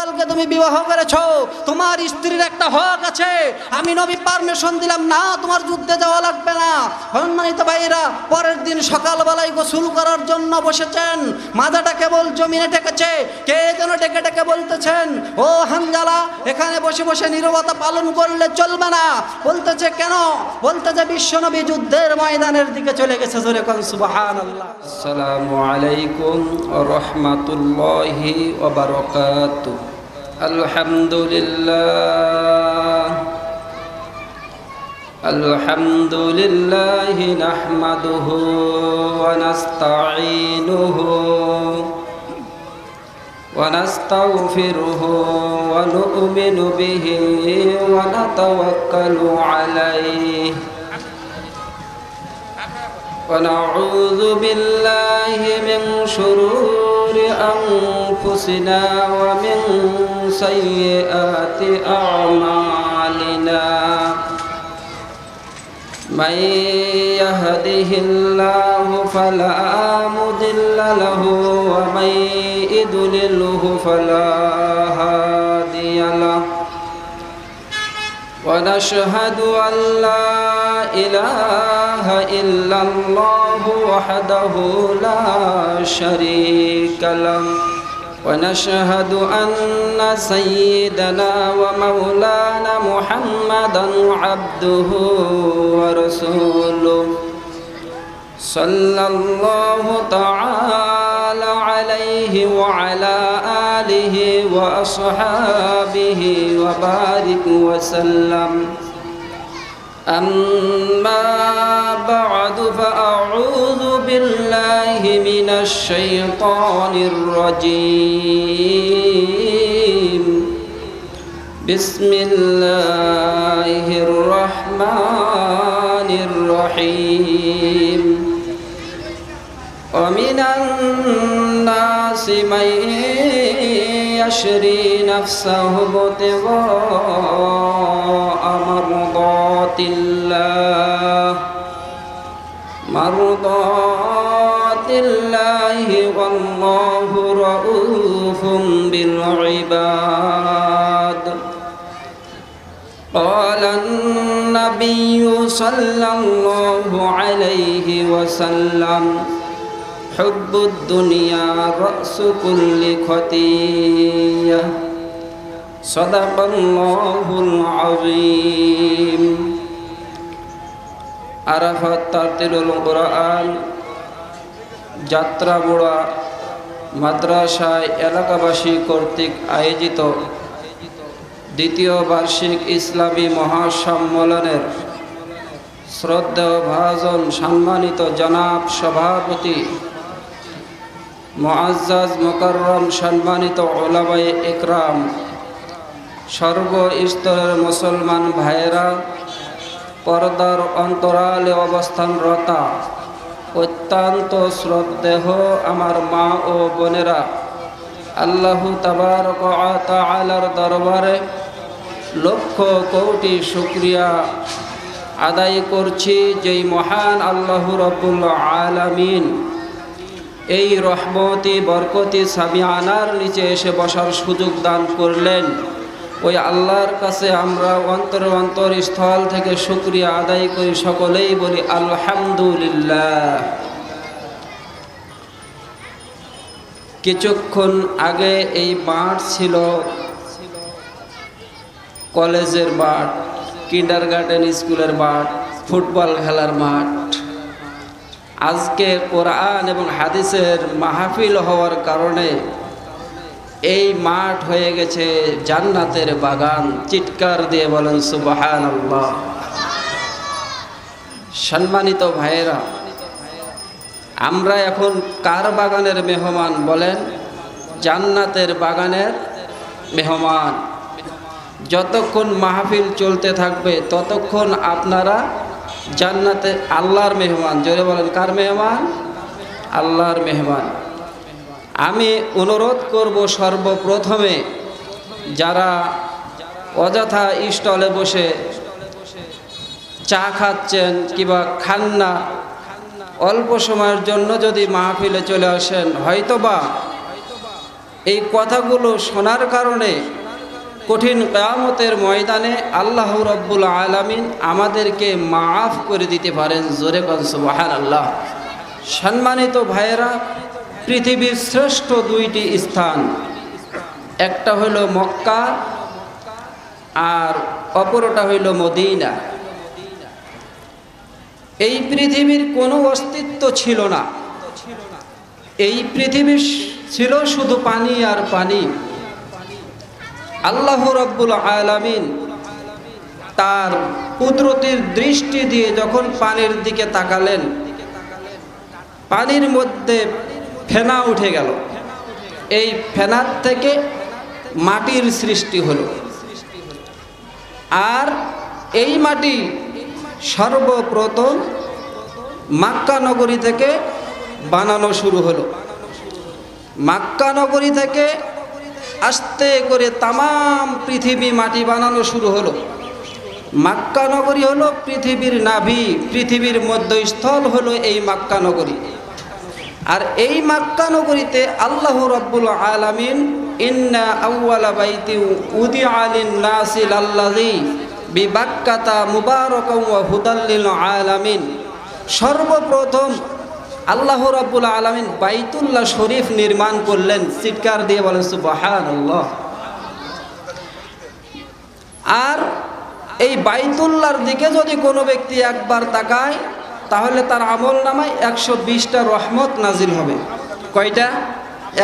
সকলকে তুমি বিবাহ করেছো, তোমার স্ত্রীর একটা হক আছে। আমি নবী পারমিশন দিলাম না, তোমার যুদ্ধে যাওয়া লাগবে না। সম্মানিত ভাইরা, পরের দিন সকালবেলায় গোসল করার জন্য বসেছেন, মাথাটা কেবল জমিনে টেকেছে, কে যেন ডেকে ডেকে বলতেছেন, ও হানজালা, এখানে বসে বসে নীরবতা পালন করলে চলবে না। বলতেছে কেন? বলতেছে বিশ্বনবী যুদ্ধের ময়দানের দিকে চলে গেছে। জোরে কোন সুবহানাল্লাহ। আসসালামু আলাইকুম ওয়া রাহমাতুল্লাহি ওয়া বারাকাতুহু। আলহামদুলিল্লাহ নাহমাদুহু ওয়া নাস্তাঈনুহু ওয়া নাস্তাগফিরুহু ওয়া নু'মিনু বিহি ওয়া নাতাওয়াক্কালু আলাইহি ونعوذ بالله من شرور أنفسنا ومن سيئات أعمالنا من يهده الله فلا مضل له ومن يضلله فلا هادي له ونشهد أن لا إله إلا الله وحده لا شريك له ونشهد أن سيدنا ومولانا محمدا عبده ورسوله صلى الله تعالى عليه وعلى آله وأصحابه وبارك وسلم. أما بعد فأعوذ بالله من الشيطان الرجيم. بسم الله الرحمن الرحيم. ومن الناس من يشري نفسه ابتغاء مرضات الله والله رؤوف بالعباد. قال النبي صلى الله عليه وسلم حب الدنيا رأس كل خطيئة. صدق الله العظيم. আরাফাত তারতিলুল কোরআন যাত্রাবোড়া মাদ্রাসায় এলাকাবাসী কর্তৃক আয়োজিত দ্বিতীয় বার্ষিক ইসলামী মহাসম্মেলনের শ্রদ্ধেয় ভাজন সম্মানিত জনাব সভাপতি মুআজ্জাজ মুকাররম সম্মানিত উলামায়ে ইকরাম, সর্বস্তরের মুসলমান ভাইয়েরা, পর্দার অন্তরালে অবস্থানরতা অত্যন্ত শ্রদ্ধেয় আমার মা ও বোনেরা, আল্লাহ তাবারক ওয়া তাআলার দরবারে লক্ষ কোটি শুকরিয়া আদায় করছি, যেই মহান আল্লাহ রাব্বুল আলামিন এই রহমতি বরকতি সামিয়ানার নিচে এসে বসার সুযোগ দান করলেন। ওই আল্লাহর কাছে আমরা অন্তর স্থল থেকে শুকরিয়া আদায় করি, সকলেই বলি আলহামদুলিল্লাহ। কিছুক্ষণ আগে এই মাঠ ছিল কলেজের মাঠ, কিন্ডারগার্টেন স্কুলের মাঠ, ফুটবল খেলার মাঠ। আজকে কোরআন এবং হাদিসের মাহফিল হওয়ার কারণে এই মাঠ হয়ে গেছে জান্নাতের বাগান। চিৎকার দিয়ে বলেন সুবহানাল্লাহ। সম্মানিত ভাইয়েরা, আমরা এখন কার বাগানের মেহমান বলেন? জান্নাতের বাগানের মেহমান। যতক্ষণ মাহফিল চলতে থাকবে ততক্ষণ আপনারা জান্নাতে আল্লাহর মেহমান। জোরে বলেন, কার মেহমান? আল্লাহর মেহমান। আমি অনুরোধ করব, সর্বপ্রথমে যারা অযথা স্টলে বসে চা খাচ্ছেন কিংবা খান না, অল্প সময়ের জন্য যদি মাহফিলে চলে আসেন, হয়তোবা এই কথাগুলো শোনার কারণে কঠিন কিয়ামতের ময়দানে আল্লাহ রাব্বুল আলামিন আমাদেরকে মাফ করে দিতে পারেন। জোরে বল সুবহানাল্লাহ। সম্মানিত ভাইয়েরা, পৃথিবীর শ্রেষ্ঠ দুইটি স্থান, একটা হইল মক্কা আর অপরটা হইল মদিনা। এই পৃথিবীর কোনো অস্তিত্ব ছিল না, এই পৃথিবী ছিল শুধু পানি আর পানি। আল্লাহ রাব্বুল আলামিন তার কুদরতের দৃষ্টি দিয়ে যখন পানির দিকে তাকালেন, পানির মধ্যে ফেনা উঠে গেল। এই ফেনার থেকে মাটির সৃষ্টি হলো, আর এই মাটি সর্বপ্রথম মক্কা নগরী থেকে বানানো শুরু হলো। মক্কা নগরী থেকে আস্তে করে তামাম পৃথিবী মাটি বানানো শুরু হলো। মক্কা নগরী হলো পৃথিবীর নাভি, পৃথিবীর মধ্যস্থল হলো এই মক্কা নগরী। আর এই মক্কা নগরীতে আল্লাহ রাব্বুল আলামিন ইন্না আউওয়ালা বাইতি উদিআ লিন-নাসি লাল্লাযী বিবাক্কাতা মুবারাকান ওয়া হুদাল লিল আলামিন, সর্বপ্রথম আল্লাহ রাব্বুল আলামিন বাইতুল্লাহ শরীফ নির্মাণ করলেন। চিৎকার দিয়ে বলেন সুবহানাল্লাহ। আর এই বাইতুল্লাহর দিকে যদি কোনো ব্যক্তি একবার তাকায়, তাহলে তার আমল নামায় 120টা রহমত নাজিল হবে। কয়টা?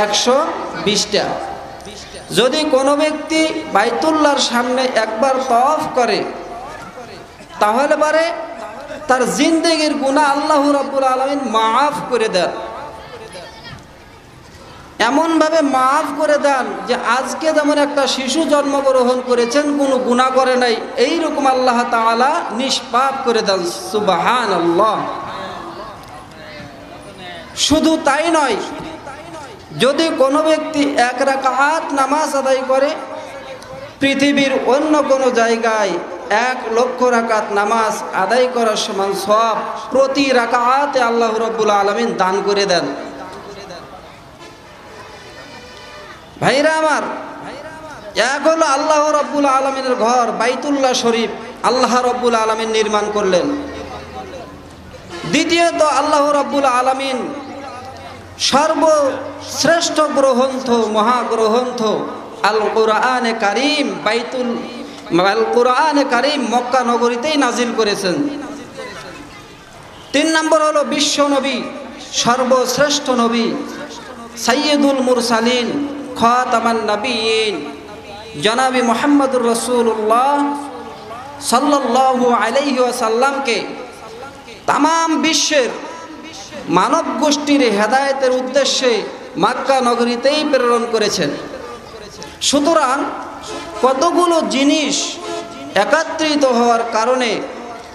120টা। যদি কোনো ব্যক্তি বাইতুল্লাহর সামনে একবার তওয়াফ করে, তাহলে পারে তার জিন্দেগির গুনাহ আল্লাহ রাব্বুল আলামিন মাফ করে দেন। এমনভাবে মাফ করে দেন যে আজকে যেমন একটা শিশু জন্মগ্রহণ করেছেন, কোনো গুনাহ করে নাই, এইরকম আল্লাহ তাআলা নিষ্পাপ করে দেন। সুবহানাল্লাহ। শুধু তাই নয়, যদি কোনো ব্যক্তি 1 রাকাত নামাজ আদায় করে, পৃথিবীর অন্য কোনো জায়গায় 1 লক্ষ রাকাত নামাজ আদায় করার সমান সওয়াব প্রতি রাকাতে আল্লাহ রাব্বুল আলামিন দান করে দেন। ভাইরা আমার, এক হলো আল্লাহ রাব্বুল আলামিনের ঘর বাইতুল্লাহ শরীফ আল্লাহ রাব্বুল আলামিন নির্মাণ করলেন। দ্বিতীয়ত আল্লাহ রাব্বুল আলামিন সর্বশ্রেষ্ঠ গ্রন্থ, মহাগ্রন্থ আল কোরআনে কারীম আল কোরআনে কারীম মক্কা নগরীতেই নাজিল করেছেন। 3 নম্বর হলো বিশ্ব নবী, সর্বশ্রেষ্ঠ নবী, সাইয়্যিদুল মুরসালিন, খাতামান নবিয়্যিন, জনাবি মুহাম্মদুর রাসূলুল্লাহ সাল্লাল্লাহু আলাইহি ওয়াসাল্লামকে তামাম বিশ্বের মানব গোষ্ঠীর হেদায়েতের উদ্দেশ্যে মক্কা নগরীতেই প্রেরণ করেছেন। সুতরাং কতগুলো জিনিস একত্রিত হওয়ার কারণে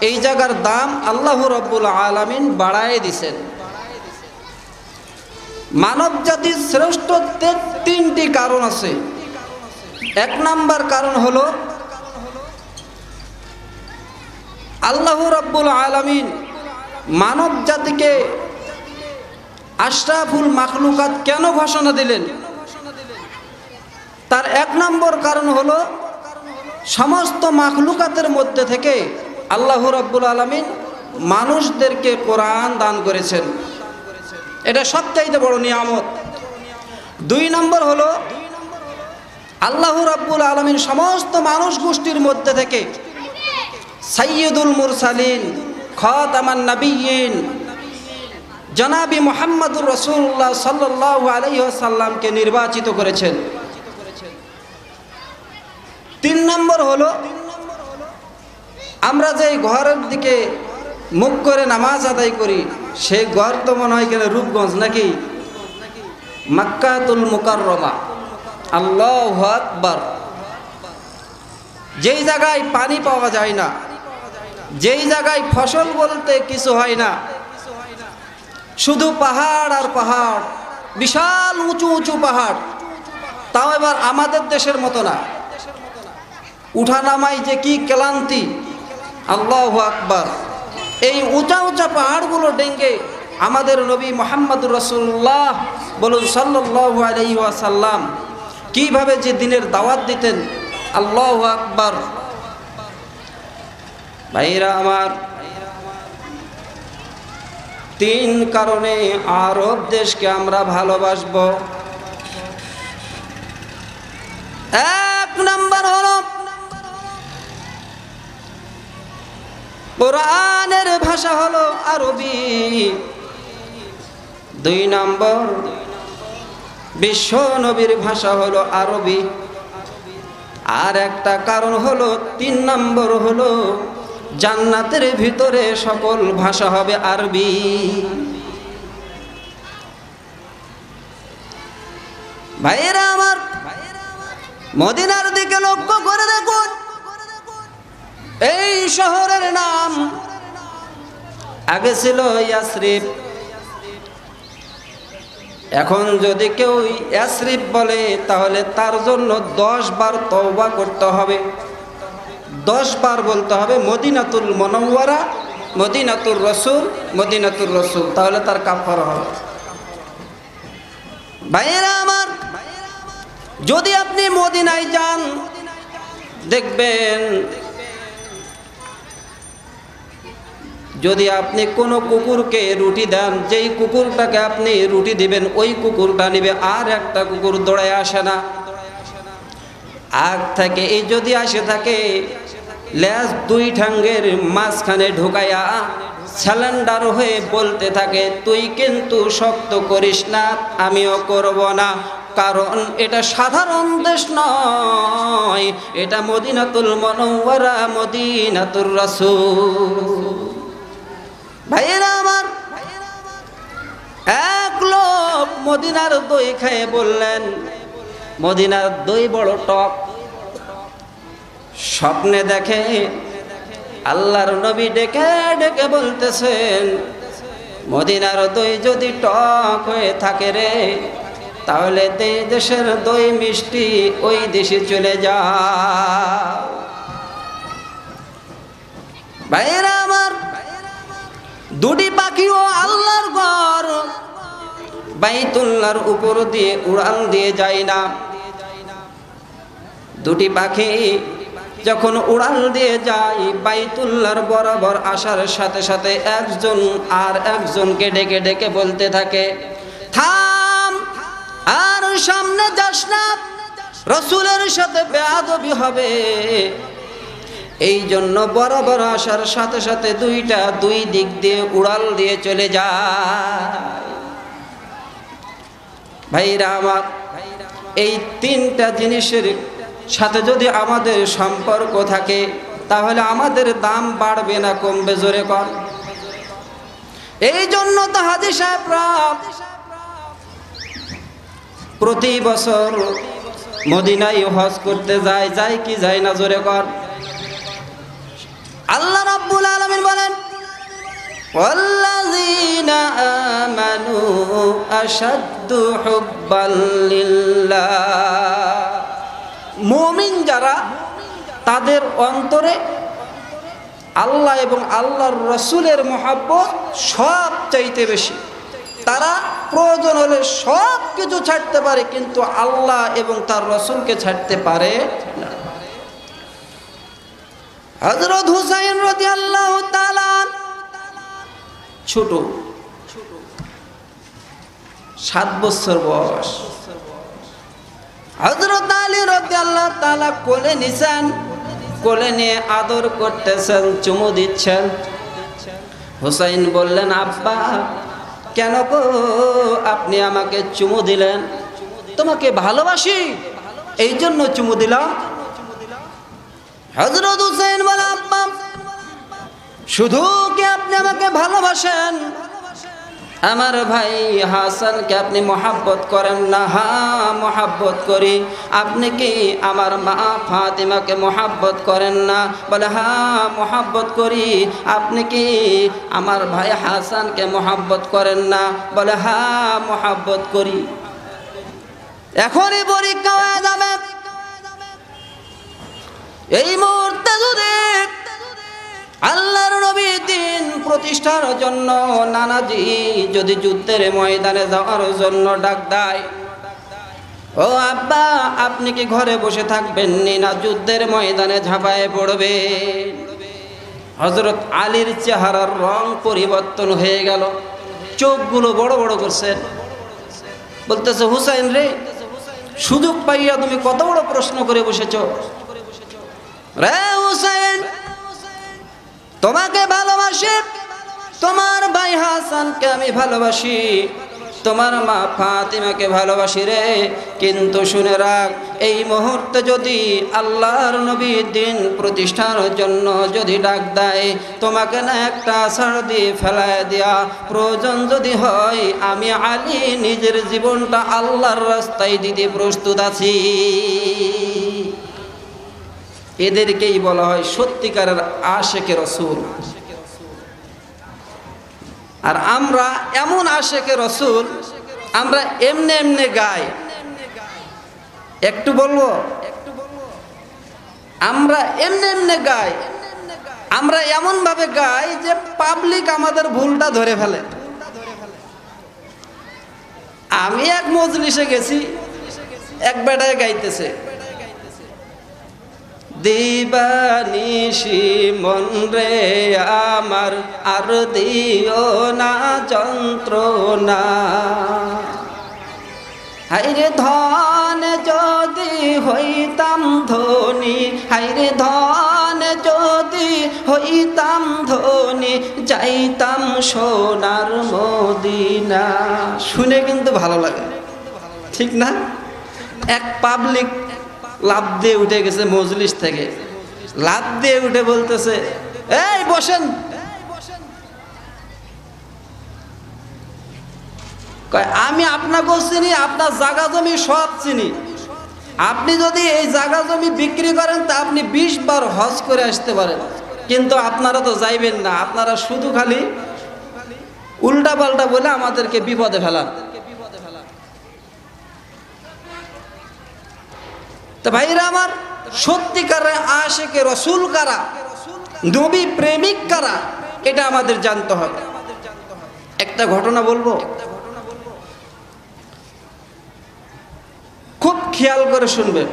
এই জায়গার দাম আল্লাহ রাব্বুল আলামিন বাড়ায় দিয়েছেন। মানব জাতির শ্রেষ্ঠত্বের 3টি কারণ আছে। 1 নম্বর কারণ হলো আল্লাহ রাব্বুল আলামিন মানব জাতিকে আশরাফুল মাখলুকাত কেন ঘোষণা দিলেন? তার 1 নম্বর কারণ হলো সমস্ত মাখলুকাতের মধ্যে থেকে আল্লাহ রাব্বুল আলামিন মানুষদেরকে কোরআন দান করেছেন। এটা সবচাইতে বড় নিয়ামত। 2 নম্বর হলো আল্লাহ রাব্বুল আলামিন সমস্ত মানুষ গোষ্ঠীর মধ্যে থেকে সাইয়্যিদুল মুরসালিন, খাতামান নবিয়্যিন, জনাবি মুহাম্মদুর রাসূলুল্লাহ সাল্লাল্লাহু আলাইহি ওয়াসাল্লামকে নির্বাচিত করেছেন। 3 নম্বর হলো আমরা যে ঘরের দিকে মুখ করে নামাজ আদায় করি, সেই ঘর তো মনে হয় কেন রূপগঞ্জ নাকি? মক্কাতুল মুকাররমা। আল্লাহু আকবার। যেই জায়গায় পানি পাওয়া যায় না, যেই জায়গায় ফসল বলতে কিছু হয় না, শুধু পাহাড় আর পাহাড়, বিশাল উঁচু উঁচু পাহাড়, তাও এবার আমাদের দেশের মতো না। উঠানামাই যে কি ক্লান্তি! আল্লাহু আকবার। এই উঁচা উঁচা পাহাড়গুলো ডেঙ্গে আমাদের নবী মুহাম্মদুর রাসূলুল্লাহ বলুন সাল্লাল্লাহু আলাইহি ওয়াসাল্লাম কিভাবে যে দিনের দাওয়াত দিতেন, আল্লাহু আকবার। ভাইরা আমার, 3 কারণে আরব দেশকে আমরা ভালোবাসবো। 1 নাম্বার হলো কোরআনের ভাষা হলো আরবি। 2 নাম্বার বিশ্ব নবীর ভাষা হলো আরবি। আর একটা কারণ হলো 3 নম্বর হলো জান্নাতের ভিতরে সকল ভাষা হবে আরবি। ভাইয়েরা আমার, মদিনার দিকে লক্ষ্য করে দেখুন, এই শহরের নাম আগে ছিল ইয়াসরিব। এখন যদি কেউ ইয়াসরিব বলে তাহলে তার জন্য 10 বার তওবা করতে হবে, 10 বার বলতে হবে মদিনাতুল মুনাওয়ারা, মদিনাতুর রাসূল, মদিনাতুর রাসূল, তাহলে তার কাফারা হবে। ভাইয়েরা আমার, যদি আপনি মদিনায় যান দেখবেন, যদি আপনি কোনো কুকুরকে রুটি দেন, যেই কুকুরটাকে আপনি রুটি দিবেন ওই কুকুরটা নিবে, আর একটা কুকুর দৌড়ায় আসে না। আগ থেকে এই যদি আসে থাকে, লেজ 2 ঠ্যাঙ্গের মাঝখানে ঢুকাইয়া স্যালেন্ডার হয়ে বলতে থাকে, তুই কিন্তু শক্ত করিস না, আমিও করব না। কারণ এটা সাধারণ দেশ নয়, এটা মদিনাতুল মুনাওয়ারা, মদিনাতুর রাসূল। ভাইয়েরা আমার, এক লোক মদিনার দই খেয়ে বললেন, মদিনার দই বড় টক। স্বপ্নে দেখে আল্লাহর নবী ডেকে ডেকে বলতেছেন, মদিনার দই যদি টক হয়ে থাকে রে, তাহলে দেশের দই মিষ্টি, ওই দেশে চলে যা। ভাইয়েরা আমার, 2টি পাখিও আল্লাহর ঘর বাইতুল্লাহর উপর দিয়ে উড়ান দিয়ে যায় না। 2টি পাখি যখন উড়াল দিয়ে যায়, বাইতুল্লাহর বরাবর আসার সাথে সাথে একজন আর একজনকে ডেকে ডেকে বলতে থাকে, থাম, আর সামনে যাস না, রাসূলের সাথে বেয়াদবি হবে। এই জন্য বরাবর আসার সাথে সাথে 2টা 2 দিক দিয়ে উড়াল দিয়ে চলে যায়। ভাইরা আমার, এই 3টা জিনিসের সাথে যদি আমাদের সম্পর্ক থাকে, তাহলে আমাদের দাম বাড়বে না কমবে, জোরে কর। এই জন্য তো হাজী সাহেবরা প্রতি বছর মদিনায় হজ করতে যায়, যায় কি যায় না, জোরে কর। আল্লাহ রাব্বুল আলামিন বলেন, ওয়াল্লাযীনা আমানু আশাদ্দু হুব্বাল লিল্লাহ। মুমিন যারা, তাদের অন্তরে আল্লাহ এবং আল্লাহর রাসূলের মহব্বত সবচাইতে বেশি। তারা প্রয়োজন হলে সব কিছু ছাড়তে পারে, কিন্তু আল্লাহ এবং তার রাসূলকে ছাড়তে পারে না। হযরত হুসাইন রাদিয়াল্লাহু তাআলা ছোট, 7 বছর বয়স। হযরত আলী রাদিয়াল্লাহু তাআলা কোলে নিছেন, কোলে নিয়ে আদর করতেছেন, চুমু দিচ্ছেন। হুসাইন বললেন, আব্বা কেন গো আপনি আমাকে চুমু দিলেন? তোমাকে ভালোবাসি, এই জন্য চুমু দিলাম। হযরত হুসাইন বলে, আব্বা শুধু কি আপনি আমাকে ভালোবাসেন? আমার ভাই হাসানকে আপনি মহাব্বত করেন না? হ্যাঁ মহাব্বত করি। আপনি কি আমার মা ফাতিমাকে মহাব্বত করেন না? বলে হ্যাঁ মহাব্বত করি। আপনি কি আমার ভাই হাসানকে মহাব্বত করেন না? বলে হ্যাঁ মহাব্বত করি। এখনই পরীক্ষা হয়ে যাবে। এই মুহূর্তে যদি আল্লাহর নবী দিন প্রতিষ্ঠার জন্য নানাজি যদি যুদ্ধের ময়দানে যাওয়ার জন্য ডাক দেয়, ও আব্বা আপনি কি ঘরে বসে থাকবেন না যুদ্ধের ময়দানে ঝাঁপায়ে পড়বেন? হযরত আলীর চেহারার রং পরিবর্তন হয়ে গেল, চোখগুলো বড় বড় করছেন, বলতেছে হুসাইন রে, সুযোগ পাইয়া তুমি কত বড় প্রশ্ন করে বসেছো রে হুসাইন, তোমাকে ভালোবাসি, তোমার ভাই হাসানকে আমি ভালোবাসি, তোমার মা ফাতিমাকে ভালোবাসি রে, কিন্তু শুনে রাখ এই মুহূর্তে যদি আল্লাহর নবী দিন প্রতিষ্ঠার জন্য যদি ডাক দেয়, তোমাকে না একটা ছাড় দিয়ে ফেলায় দেয়া প্রয়োজন যদি হয়, আমি আলী নিজের জীবনটা আল্লাহর রাস্তায় দিতে প্রস্তুত আছি। এদেরকেই বলা হয় সত্যিকারের আশেকে রসুল। আর আমরা এমন আশেকে রসুল, আমরা এমনে এমনে গাই, একটু বলবো, আমরা এমনে এমনে গাই, আমরা এমন ভাবে গাই যে পাবলিক আমাদের ভুলটা ধরে ফেলে। আমি এক মজলিসে গেছি, এক বেটায় গাইতেছে, দিবানিশি মন রে আমার আর দিও না যন্ত্রণা, হাইরে ধন যদি হইতাম ধনী, হাইরে ধন যদি হইতাম ধনী, যাইতাম সোনার মদিনা। শুনে কিন্তু ভালো লাগে, ঠিক না? এক পাবলিক লাফ দিয়ে উঠে গেছে মজলিস থেকে, লাফ দিয়ে উঠে বলতেছে, এই বসেন, আমি আপনাকেও চিনি, আপনার জায়গা জমি সব চিনি, আপনি যদি এই জায়গা জমি বিক্রি করেন তা আপনি 20 বার হজ করে আসতে পারেন, কিন্তু আপনারা তো যাইবেন না, আপনারা শুধু খালি উল্টা পাল্টা বলে আমাদেরকে বিপদে ফেলান। তো ভাইরা আমার, সত্যিকারের আশেকে রসুল কারা, নবী প্রেমিক কারা, এটা আমাদের জানতে হবে। একটা ঘটনা বলবো, খুব খেয়াল করে শুনবেন।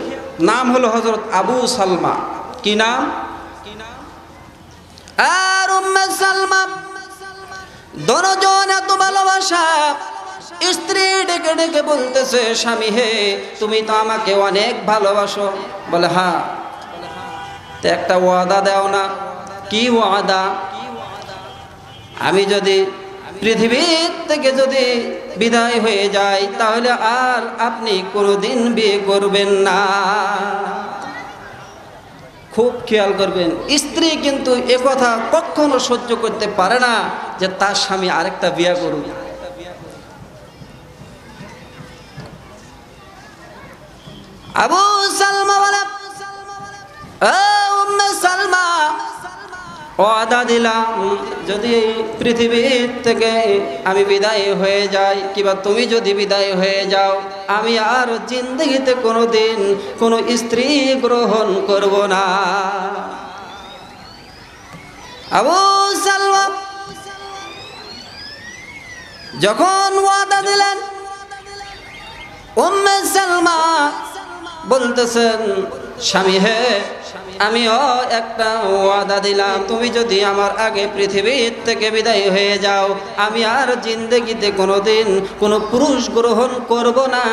নাম হলো হযরত আবু সালমা। কি নাম? আর উম্মে সালমা দুজন এত ভালোবাসা, স্ত্রী ডেকে ডেকে বলতেছে, স্বামী হে তুমি তো আমাকে অনেক ভালোবাসো। বলে হ্যাঁ। তো একটা ওয়াদা দাও না। কি ওয়াদা? আমি যদি পৃথিবীর থেকে যদি বিদায় হয়ে যাই তাহলে আর আপনি কোনোদিন বিয়ে করবেন না। খুব খেয়াল করবেন, স্ত্রী কিন্তু একথা কখনো সহ্য করতে পারে না যে তার স্বামী আরেকটা বিয়ে করুক। আবু সালমা বলে, ও উম্মে সালমা, ওয়াদা দিলাম যদি পৃথিবীর থেকে আমি বিদায় হয়ে যাই, কিংবা তুমি যদি বিদায় হয়ে যাও, আমি আর জিন্দগিতে কোনোদিন কোনো স্ত্রী গ্রহণ করব না। আবু সালমা যখন ওয়াদা দিলেন, উম্মে সালমা বলতেছেন, স্বামী হে আমিও একটা ওয়াদা দিলাম, তুমি যদি আমার আগে পৃথিবীর থেকে বিদায় হয়ে যাও, আমি আর জিন্দগিতে কোনোদিন কোনো পুরুষ গ্রহণ করব না,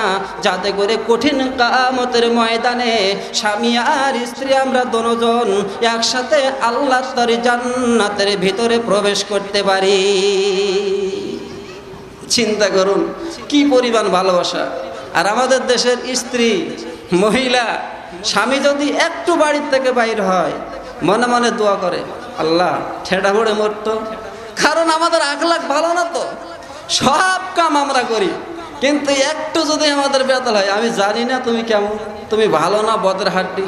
যাতে করে কঠিন কিয়ামতের ময়দানে স্বামী আর স্ত্রী আমরা দুজন একসাথে আল্লাহর তরি জান্নাতের ভিতরে প্রবেশ করতে পারি। চিন্তা করুন কি পরিমাণ ভালোবাসা। আর আমাদের দেশের স্ত্রী মহিলা স্বামী যদি একটু বাড়ির থেকে বাইর হয়, মনে মনে দোয়া করে, আল্লাহ ঠেডা পড়ে মরতো। কারণ আমাদের আখলাখ ভালো না, তো সব কাম আমরা করি, কিন্তু একটু যদি আমাদের বেতাল হয়, আমি জানি না তুমি কেমন, তুমি ভালো না বদের হাড্ডি।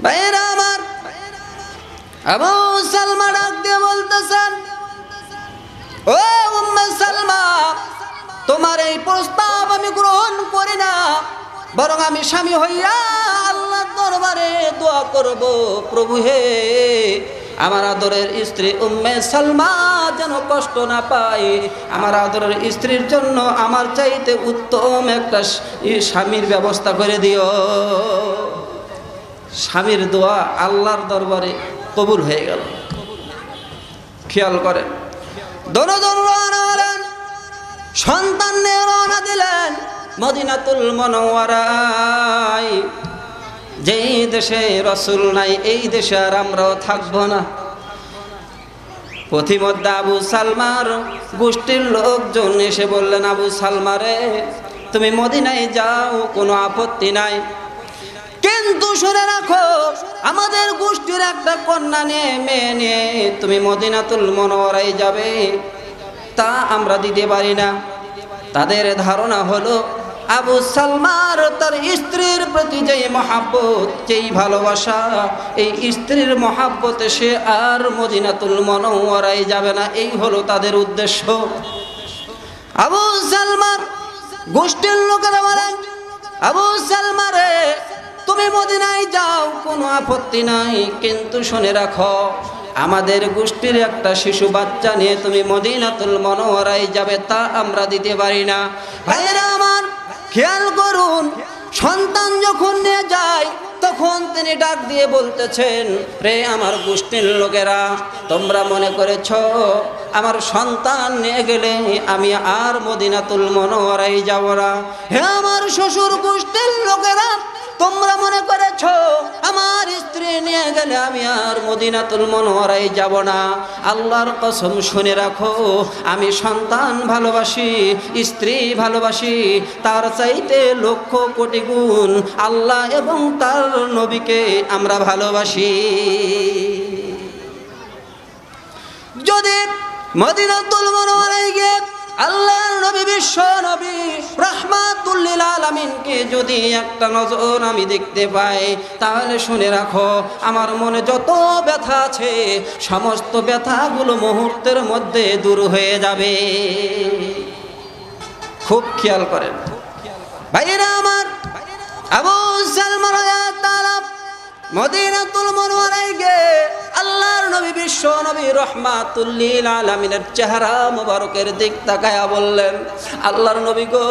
ভাইরা আমার, আবু সালমা ডাক দিয়ে বলতেছেন, ও উম্মে সালমা, তোমার এই প্রস্তাব আমি গ্রহণ করি না, বরং আমি স্বামী হইয়া আল্লাহর দরবারে দোয়া করব, প্রভু হে আমার আদরের স্ত্রী উম্মে সালমা যেন কষ্ট না পায়, আমার আদরের স্ত্রীর জন্য আমার চাইতে উত্তম একটা স্বামীর ব্যবস্থা করে দিও। স্বামীর দোয়া আল্লাহর দরবারে কবুল হয়ে গেল। খেয়াল করেন, দনদন রওনা হলেন, সন্তান নিয়ে রওনা দিলেন মদিনাতুল মুনাওয়ারায়। যেই দেশে রাসূল নাই এই দেশে আর আমরাও থাকবো না। পথিমধ্যে আবু সালমার গোষ্ঠীর লোকজন এসে বললেন, আবু সালমা রে, তুমি মদিনায় যাও, কোনো আপত্তি নাই, কিন্তু শুনে রাখো, আমাদের গোষ্ঠীর একটা কন্যা নিয়ে মেয়ে নিয়ে তুমি মদিনাতুল মুনাওয়ারায় যাবে, তা আমরা দিতে পারি না। তাদের ধারণা হলো আবু সালমার তার স্ত্রীর প্রতি যেই মহাব্বত, যেই ভালোবাসা, এই স্ত্রীর মহাব্বতে সে আর মদিনাতুল মুনাওয়ারায় যাবে না, এই হলো তাদের উদ্দেশ্য। আবু সালমার গোষ্ঠীর লোকেরা বলেন, আবু সালমা রে, তুমি মদিনায় যাও, কোনো আপত্তি নাই, কিন্তু শুনে রাখো, আমাদের গোষ্ঠীর একটা শিশু বাচ্চা নিয়ে তুমি মদিনাতুল মুনাওয়ারায় যাবে, তা আমরা দিতে পারি না। ভাইরা আমার, খেয়াল করুন, সন্তান যখন নিয়ে যায় তখন তিনি ডাক দিয়ে বলতেছেন, রে আমার গোষ্ঠীর লোকেরা, তোমরা মনে করেছ আমার সন্তান নিয়ে গেলে আমি আর মদিনাতুল মুনাওয়ারায় যাব না? হে আমার শ্বশুর গোষ্ঠীর লোকেরা, তোমরা মনে করেছ আমার স্ত্রী নিয়ে গেলে আমি আর মদিনাতুল মুনাওয়ারায় যাব না? আল্লাহর কসম, শুনে রাখো, আমি সন্তান ভালোবাসি, স্ত্রী ভালোবাসি, তার চাইতে লক্ষ কোটি গুণ আল্লাহ এবং তার নবীকে আমরা ভালোবাসি। যদি মদিনাতুল মুনাওয়ারায় গিয়ে আল্লাহর নবী, বিশ্ব নবী রাহমাতুল লিল আলামিনকে যদি একটা নজর আমি দেখতে পাই, তাহলে শুনে রাখো, আমার মনে যত ব্যথা আছে সমস্ত ব্যথাগুলো মুহূর্তের মধ্যে দূর হয়ে যাবে। খুব খেয়াল করেন ভাইরা আমার, আবু সালমা রাদিয়াল্লাহু তাআলা মদিনাতুল মুনাওয়ারায় গিয়ে আল্লাহর নবী, বিশ্ব নবী রাহমাতুল লিল আলামিনের চেহারা মোবারকের দিক তাকায়া বললেন, আল্লাহর নবী গো,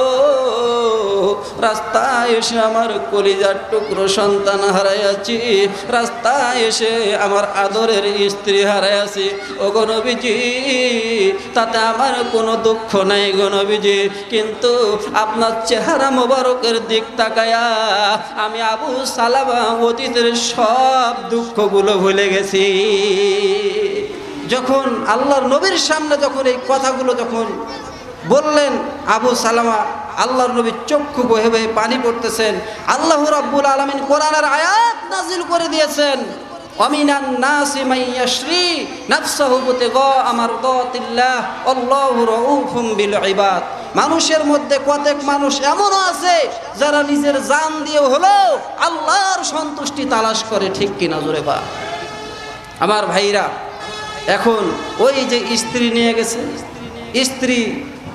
রাস্তায় এসে আমার কলিজার টুকরো সন্তান হারাইয়াছি, রাস্তায় এসে আমার আদরের স্ত্রী হারাইয়াছি। ও গো নবীজি, তাতে আমার কোনো দুঃখ নাই গো নবীজি, কিন্তু আপনার চেহারা মোবারকের দিক তাকায়া আমি আবু সালামা অতীতের সব দুঃখগুলো ভুলে গেছি। যখন আল্লাহর নবীর সামনে যখন এই কথাগুলো যখন বললেন আবু সালামা, আল্লাহর নবীর চক্ষু বহে বহে পানি পড়তেছেন। আল্লাহ রাব্বুল আলামিন কোরআনের আয়াত নাজিল করে দিয়েছেন, ওয়ামিনান নাসি মাইয়াশরি নাফসাহু বিতিগা মারদাতিল্লাহ আল্লাহু রাউফুম বিল ইবাদ। মানুষের মধ্যে কতক মানুষ এমনও আছে যারা নিজের জান দিয়ে হলো আল্লাহর সন্তুষ্টি তালাশ করে। ঠিক কিনা জোরে বা? আমার ভাইরা, এখন ওই যে স্ত্রী নিয়ে গেছে, স্ত্রী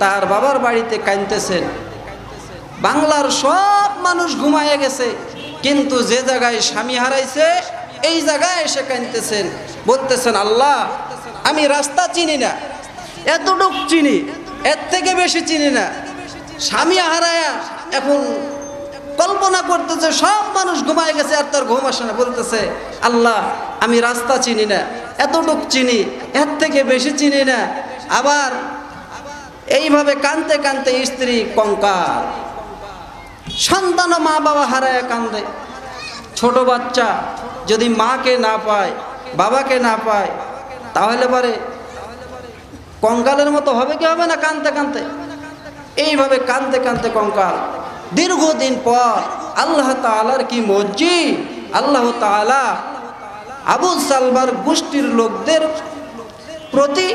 তার বাবার বাড়িতে কাঁদতেছেন, বাংলার সব মানুষ ঘুমায়ে গেছে, কিন্তু যে জায়গায় স্বামী হারাইছে এই জায়গায় এসে কাঁদতেছেন, বলতেছেন, আল্লাহ, আমি রাস্তা চিনি না, এতটুক চিনি, এর থেকে বেশি চিনি না। স্বামী হারায়া এখন কল্পনা করতেছে সব মানুষ ঘুমায় গেছে আর তার ঘুম আসে না, বলতেছে, আল্লাহ, আমি রাস্তা চিনি না, এতটুক চিনি, এর থেকে বেশি চিনি না। আবার এইভাবে কাঁদতে কাঁদতে স্ত্রী কঙ্কাল, সন্তান মা বাবা হারায় কান্দে। ছোট বাচ্চা যদি মাকে না পায়, বাবাকে না পায়, তাহলে পরে কঙ্কালের মতো হবে কি হবে না? কাঁদতে কাঁদতে, এইভাবে কাঁদতে কাঁদতে কঙ্কাল। দীর্ঘদিন পর আল্লাহ তাআলার কি মর্জি, আল্লাহ তাআলা আবু সালমার গোষ্ঠীর লোকদের প্রতি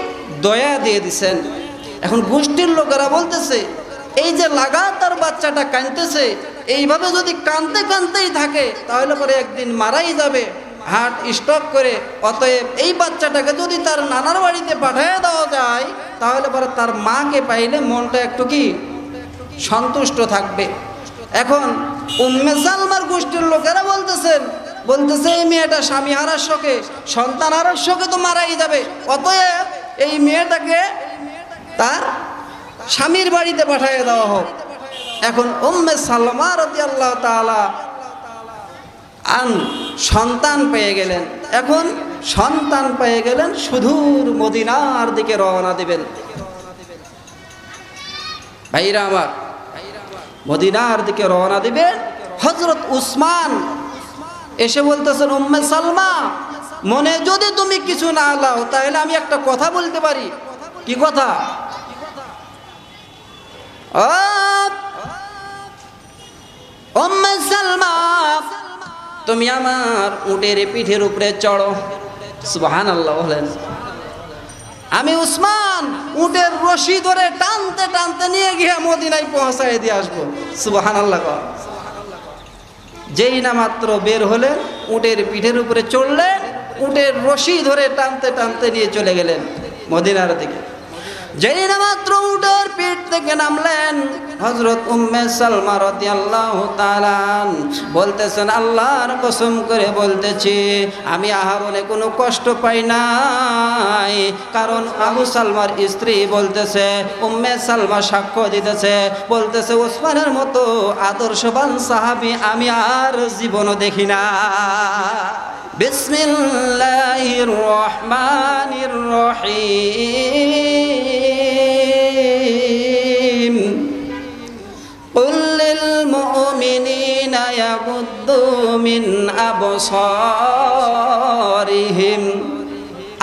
দয়া দিয়ে দিছেন। এখন গোষ্ঠীর লোকেরা বলতেছে, এই যে লাগাতার বাচ্চাটা কাঁদতেছে, এইভাবে যদি কাঁদতে কাঁদতেই থাকে তাহলে পরে একদিন মারাই যাবে, হার্ট স্ট্রোক করে। অতএব এই বাচ্চাটাকে যদি তার নানার বাড়িতে পাঠিয়ে দেওয়া যায় তাহলে পরে তার মাকে পাইলে মনটা একটু কি সন্তুষ্ট থাকবে। এখন উম্মে সালমার গোষ্ঠীর লোকেরা বলতেছেন, বলতেছে এই মেয়েটা স্বামী হারার শোকে, সন্তান হারার শোকে তো মারাই যাবে, অতএব এই মেয়েটাকে তার স্বামীর বাড়িতে পাঠিয়ে দেওয়া হোক। এখন উম্মে সালমা রাদিয়াল্লাহু তাআলা আন সন্তান পেয়ে গেলেন। এখন সন্তান পেয়ে গেলেন, সুদূর মদিনার দিকে রওনা দিবেন। ভাইরা আমার, মদিনার দিকে রওনা দিবেন। হযরত উসমান এসে বলতেছেন, উম্মে সালমা, মনে যদি তুমি কিছু না লাও তাহলে আমি একটা কথা বলতে পারি। কি কথা? উম্মে সালমা, তুমি আমার উটের পিঠের উপরে চড়ো। সুবহানাল্লাহ বলেন। আমি উসমান উটের রশি ধরে টানতে টানতে নিয়ে গিয়ে মদিনায় পৌঁছায় দিয়ে আসবো। সুবহানাল্লাহ। যেই না মাত্র বের হলেন, উটের পিঠের উপরে চড়লেন, উটের রশি ধরে টানতে টানতে নিয়ে চলে গেলেন মদিনার দিকে। যেই না মাত্র উটের পিঠ থেকে নামলেন, হযরত উম্মে সালমা রাদিয়াল্লাহু তাআলা বলতেছেন, আল্লাহর কসম করে বলতেছি আমি আহারনে কোনো কষ্ট পাই নাই। কারণ আবু সালমার স্ত্রী বলতেছে, উম্মে সালমা সাক্ষ্য দিতেছে, বলতেছে ওসমানের মতো আদর্শবান সাহাবী আমি আর জীবনও দেখি না। বিসমিল্লাহির রহমানির রহিম। কুল লিল মুমিনিনা ইয়াগুদ্দু মিন আবসারিহিম।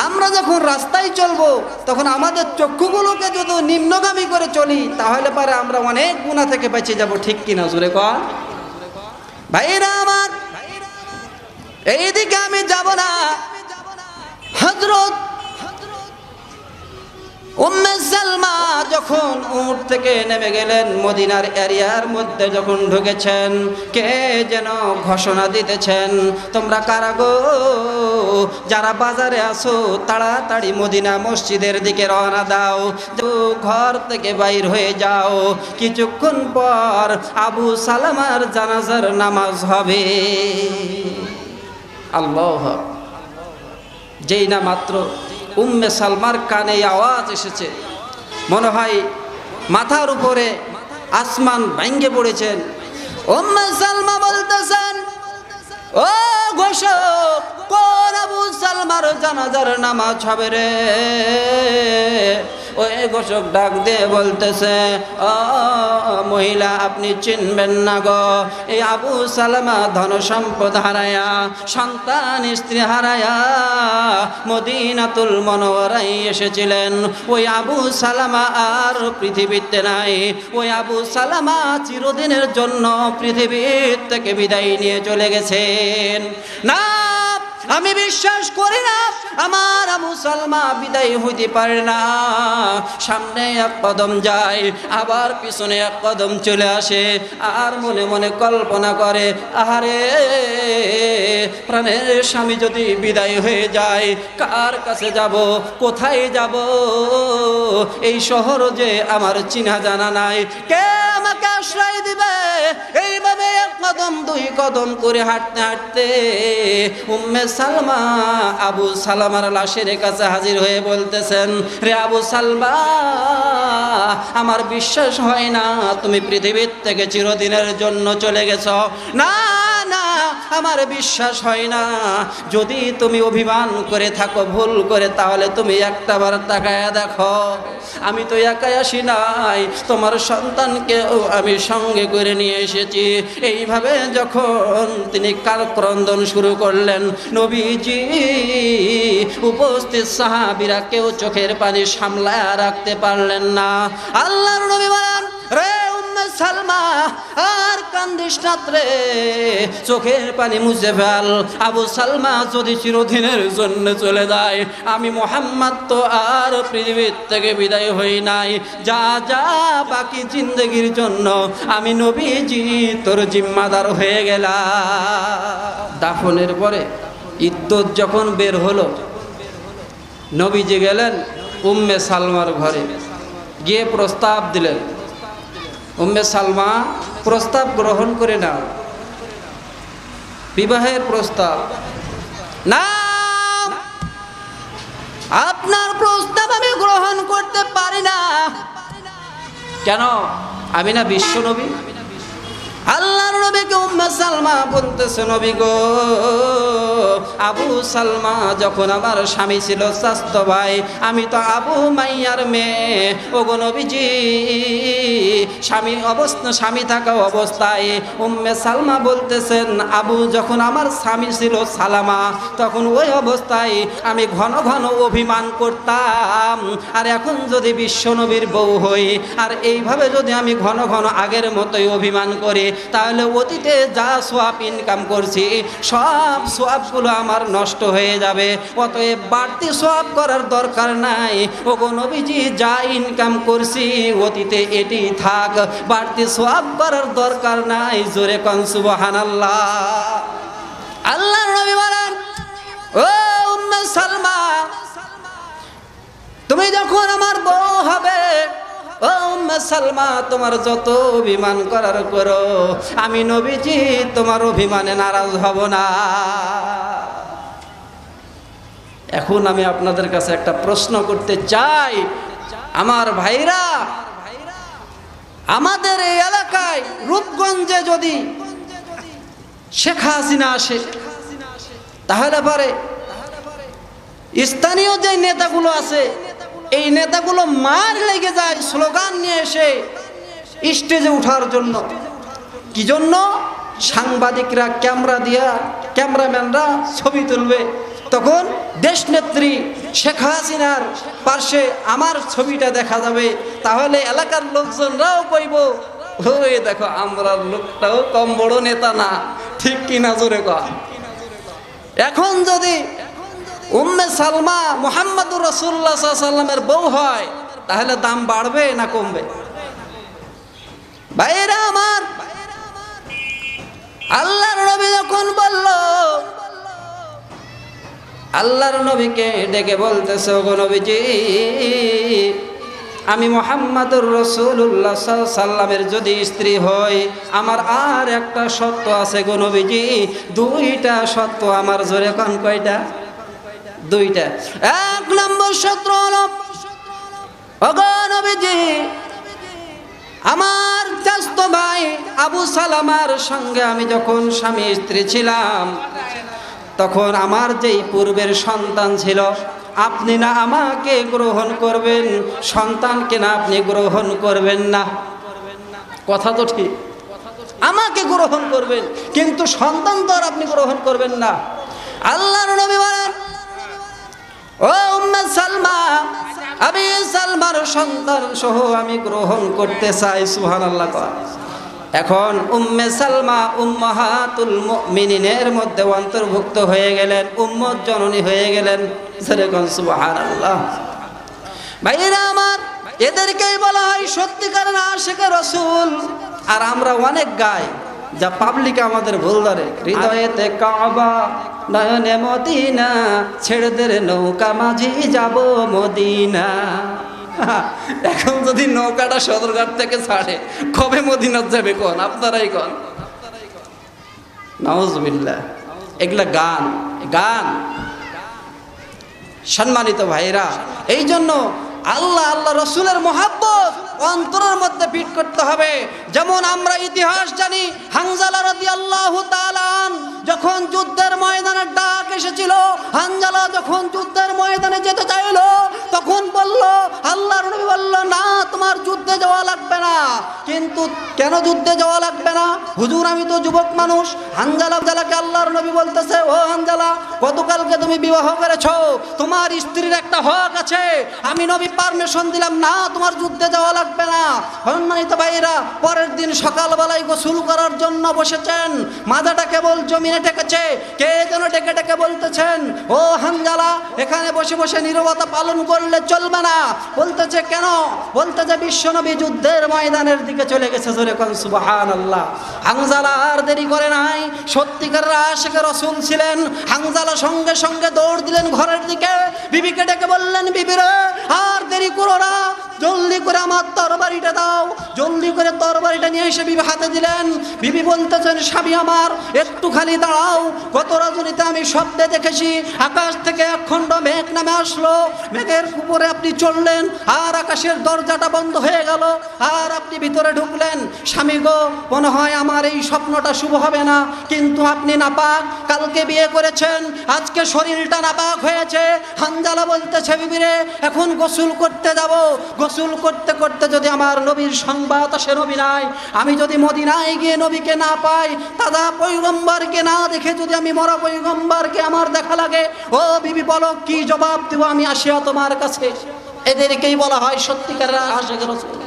আমরা যখন রাস্তায় চলবো তখন আমাদের চক্ষুগুলোকে যদি নিম্নগামী করে চলি তাহলে পারে আমরা অনেক গুনাহ থেকে বেঁচে যাব। ঠিক কিনা জোরে কর ভাইরা আমার। এইদিকে আমি যাব না। হযরত উম্মে সালমা যখন উট থেকে নেমে গেলেন, মদিনার এরিয়ার মধ্যে যখন ঢুকেছেন, কে যেন ঘোষণা দিতেছেন, তোমরা কারা গো, যারা বাজারে আসো তাড়াতাড়ি মদিনা মসজিদের দিকে রওনা দাও, ঘর থেকে বাইর হয়ে যাও, কিছুক্ষণ পর আবু সালামার জানাজার নামাজ হবে। আল্লাহ। যেই না মাত্র উম্মে সালমার কানে আওয়াজ এসেছে, মনে হয় মাথার উপরে আসমান ভেঙে পড়েছেন। উম্মে সালমা বলতেছেন, ও ঘোষক, কোন আবু সালমার জানাজার নামাজ হবে রে? ওই ঘোষক ডাক দিয়ে বলতেছে, ও মহিলা, আপনি চিনবেন না গো, এই আবু সালামা ধন সম্পদ হারায়া, সন্তান স্ত্রী হারায়া মদিনাতুল মুনাওয়ারায় এসেছিলেন। ওই আবু সালামা আর পৃথিবীতে নাই। ওই আবু সালামা চিরদিনের জন্য পৃথিবীর থেকে বিদায় নিয়ে চলে গেছেন। না, আমি বিশ্বাস করি না আমার আবু সালমা বিদায় হইতে পারে না। সামনে এক কদম যায়, আবার পিছনে এক কদম চলে আসে, আর মনে মনে কল্পনা করে, আহারে প্রাণের স্বামী যদি বিদায় হয়ে যায়, কার কাছে যাব, কোথায় যাব? এই শহর যে আমার চিনা জানা নাই, কে আমাকে আশ্রয় দিবে? এইভাবে এক কদম দুই কদম করে হাঁটতে হাঁটতে উম্মে সালমা আবু সালামার লাশের কাছে হাজির হয়ে বলতেছেন, রে আবু সালমা, আমার বিশ্বাস হয় না তুমি পৃথিবীর থেকে চিরদিনের জন্য চলে গেছো। না না, আমার বিশ্বাস হয় না। যদি তুমি অভিমান করে থাকো, ভুল করে, তাহলে তুমি একটাবার তাকায়া দেখো, আমি তো একাই আসি নাই, তোমার সন্তানকেও আমি সঙ্গে করে নিয়ে এসেছি। এইভাবে যখন তিনি কালক্রন্দন শুরু করলেন, নবীজি উপস্থিত সাহাবীরা কেউ চোখের পানি সামলায় রাখতে পারলেন না। আল্লাহর নবী বলেন, রে উম্মে সালমা, আর কান্দিস না রে, চোখের পানি মুছে ফেল। আবু সালমা যদি চিরদিনের জন্য চলে যায়, আমি মুহাম্মদ তো আর পৃথিবীর থেকে বিদায় হই নাই। যা যা, বাকি জিন্দগির জন্য আমি নবীজি তোর জিম্মাদার হয়ে গেলাম। দাফনের পরে ইদ্যত যখন বের হলো, নবীজি গেলেন উম্মে সালমার ঘরে, গিয়ে প্রস্তাব দিলেন। উম্মে সালমা প্রস্তাব গ্রহণ করে নাও। বিবাহের প্রস্তাব। না, আপনার প্রস্তাব আমি গ্রহণ করতে পারি না। কেন? আমি না বিশ্ব নবী? আল্লাহর নবীকে উম্মে সালমা বলতেছে, নবী গো, আবু সালমা যখন আমার স্বামী ছিল চাস্ত ভাই, আমি তো আবু মাইয়ার মেয়ে। ওগো নবীজি, স্বামী থাকা অবস্থায় উম্মে সালমা বলতেছেন, আবু যখন আমার স্বামী ছিল সালামা, তখন ওই অবস্থায় আমি ঘন ঘন অভিমান করতাম। আর এখন যদি বিশ্ব নবীর বউ হই, আর এইভাবে যদি আমি ঘন ঘন আগের মতোই অভিমান করি, তাহলে অতীতে যা সোয়াব ইনকাম করছি সব সোয়াবগুলো আমার নষ্ট হয়ে যাবে। অতএব বাড়তি সোয়াব করার দরকার নাই। ওগো নবীজি, যা ইনকাম করছি অতীতে এটি থাক, বাড়তি সোয়াব করার দরকার নাই। জোরে কোন সুবহানাল্লাহ। আল্লাহর নবী বলেন, ও উম্মে সালমা, তুমি যখন আমার বউ হবে, ও উম্মে সালমা, তোমার যত অভিমান করার করো, আমি নবীজি তোমার অভিমানে নারাজ হব না। এখন আমি আপনাদের কাছে একটা প্রশ্ন করতে চাই, আমার ভাইরা, আমাদের এই এলাকায় রূপগঞ্জে যদি শেখ হাসিনা আসে, তাহলে পরে স্থানীয় যে নেতাগুলো আছে, এই নেতাগুলো মার লেগে যায় স্লোগান নিয়ে এসে স্টেজে ওঠার জন্য। কি জন্য? সাংবাদিকরা ক্যামেরাম্যানরা ছবি তুলবে, তখন দেশনেত্রী শেখ হাসিনার পাশে আমার ছবিটা দেখা যাবে। তাহলে এলাকার লোকজনরাও কইব, ওই দেখো আমরা লোকটাও কম বড় নেতা না। ঠিক কিনা জোরে কর। এখন যদি উম্মে সালমা মুহাম্মদুর রাসূলুল্লাহ সাল্লাল্লাহু আলাইহি ওয়াসাল্লামের বউ হয়, তাহলে দাম বাড়বে না কমবে? ভাইরা আমার, আল্লাহর নবী যখন বলল, আল্লাহর নবীকে ডেকে বলতেছে, ওগো নবীজি, আমি মুহাম্মদুর রাসূলুল্লাহ সাল্লাল্লাহু আলাইহি ওয়াসাল্লামের যদি স্ত্রী হই, আমার আর একটা শর্ত আছে গো নবীজি। দুইটা শর্ত আমার। জোরে কোন কয়টা? দুইটা। এক নম্বর শর্ত হলো, ওগো নবীজি, আমার চাচতো ভাই আবু সালামার সঙ্গে আমি যখন স্বামী স্ত্রী ছিলাম, তখন আমার যেই পূর্বের সন্তান ছিল, আপনি না আমাকে গ্রহণ করবেন, সন্তানকে না আপনি গ্রহণ করবেন না। কথা তো ঠিক, আমাকে গ্রহণ করবেন, কিন্তু সন্তান তো আর আপনি গ্রহণ করবেন না। আল্লাহর নবী বলেন, ও উম্মে সালমা, আমি সালমার সন্তান সহ আমি গ্রহণ করতে চাই। সুবহানাল্লাহ। এখন উম্মে সালমা উম্মাহাতুল মুমিনিনের মধ্যে অন্তর্ভুক্ত হয়ে গেলেন, উম্মত জননী হয়ে গেলেন। যেরকম সুবহানাল্লাহ। ভাইরা আমার, এদেরকেই বলা হয় সত্যিকারের আশিকে রাসূল। আর আমরা অনেক গাই, যা পাবলিক আমাদের ভুল ধরে। হৃদয়েতে কাবা, নয়নে মদিনা, ছেড়ে দে নৌকা মাঝি যাব মদিনা। এখন যদি নৌকাটা সদরঘাট থেকে ছাড়ে, কবে মদিনাত যাবে কোন? আপনারাই কোন। নাউজুবিল্লাহ। এগুলা গান। সম্মানিত ভাইরা, এই জন্য আল্লাহ রসুলের মহাব্বত অন্তরের মধ্যে ফিট করতে হবে। যেমন আমরা ইতিহাস জানি, হানজালা রাদিয়াল্লাহু তাআলা যখন যুদ্ধের ময়দানে ডাক এসেছিল, হানজালা যখন যুদ্ধের ময়দানে যেতে চাইল, তখন বলল, আল্লাহর নবী বলল, না, তোমার যুদ্ধে যাওয়া লাগবে না। কিন্তু কেন যুদ্ধে যাওয়া লাগবে না? হুজুর, আমি তো যুবক মানুষ। হানজালাকে আল্লাহর নবী বলতেছে, ও হানজালা, গতকালকে তুমি বিবাহ করেছো, তোমার স্ত্রীর একটা হক আছে। আমি নবী পারমিশন দিলাম না, তোমার যুদ্ধে যাওয়া লাগবে না। সম্মানিত ভাইরা, পরের দিন সকালবেলায় গোসল করার জন্য বসেছেন, মাথাটা কেবল জমিনে টেকেছে, কে যেন ডেকে ডেকে বলছে, বলতেছেন, ও হানজালা, এখানে বসে বসে নীরবতা পালন করলে চলবে না। বলতেছে কেন? বলতেছে বিশ্বনবী যুদ্ধের ময়দানের দিকে চলে গেছে। জোরে কোন সুবহানাল্লাহ। হানজালা আর দেরি করে নাই, সত্যিকার আশিক রাসূল ছিলেন। হানজালা সঙ্গে সঙ্গে দৌড় দিলেন ঘরের দিকে, বিবিকে ডেকে বললেন, বিবি রে, আর দেরি করো না, জলদি করে আমার তরবারিটা দাও। জলদি করে তরবারিটা নিয়ে এসে বিবি হাতে দিলেন। বিবি বলতেছেন, স্বামী আমার, একটুখানি দাঁড়াও। গত রজনীতে আমি স্বপ্নে দেখেছি আকাশ থেকে একখণ্ড মেঘ নামে আসলো, মেঘের উপরে আপনি চললেন, আর আকাশের দরজাটা বন্ধ হয়ে গেল, আর আপনি ভিতরে ঢুকলেন। স্বামী গো, মনে হয় আমার এই স্বপ্নটা শুভ হবে না, কিন্তু আপনি নাপাক, কালকে বিয়ে করেছেন, আজকে শরীরটা নাপাক হয়েছে। হানজালা বলতেছে, বিবি রে, এখন গোসল করতে যাব। গোসল করতে করতে যদি আমার নবীর সংবাদ আসে, নবী নাই, আমি যদি মদিনায় গিয়ে নবীকে না পাই, তাদা পয়গম্বরকে না দেখে যদি আমি মরা পয়গম্বরকে আমার দেখা লাগে, ও বিবি বলো কি জবাব দেব আমি আসিয়া তোমার কাছে? এদেরকেই বলা হয় সত্যিকারের আশিক রাসূল।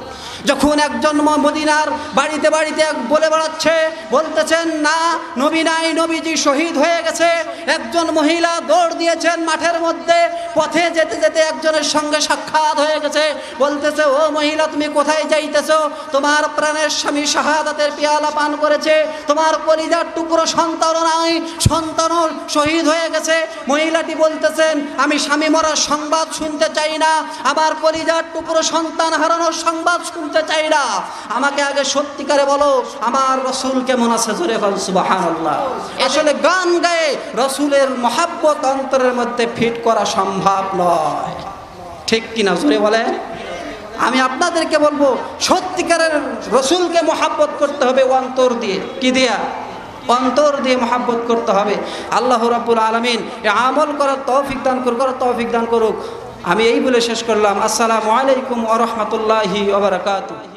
যখন একজন মদিনার বাড়িতে বাড়িতে বলে বেড়াচ্ছে, বলতেছেন না নবী নাই, নবীজি শহীদ হয়ে গেছে। একজন মহিলা দৌড় দিয়েছেন মাঠের মধ্যে, পথে যেতে যেতে একজনের সঙ্গে সাক্ষাৎ হয়ে গেছে। বলতেছে, ও মহিলা, তুমি কোথায় যাইতেছো? তোমার প্রাণের স্বামী শাহাদাতের পেয়ালা পান করেছে, তোমার কলিজার টুকরো সন্তানও নাই, সন্তানও শহীদ হয়ে গেছে। মহিলাটি বলতেছেন, আমি স্বামী মরার সংবাদ শুনতে চাই না, আমার কলিজার টুকরো সন্তান হারানোর সংবাদ শুনতে চাই না। আমাকে আগে সত্যিকারে বলো, আমার রসুল কেমন আছে? জোরে বল সুবহানাল্লাহ। আসলে গান গায়ে রসুলের মহাব্বত অন্তরের মধ্যে ফিট করা সম্ভব নয়, ঠিক কিনা? জোরে বলে। আমি আপনাদেরকে বলবো, সত্যিকারের রসুলকে মহাব্বত করতে হবে অন্তর দিয়ে। কি দিয়া? অন্তর দিয়ে মহাব্বত করতে হবে। আল্লাহ রাব্বুল আলামিন এই আমল করার তৌফিক দান করুক। আমি এই বলে শেষ করলাম। আসসালামু আলাইকুম ওয়া রাহমাতুল্লাহি ওয়া বারাকাতুহু।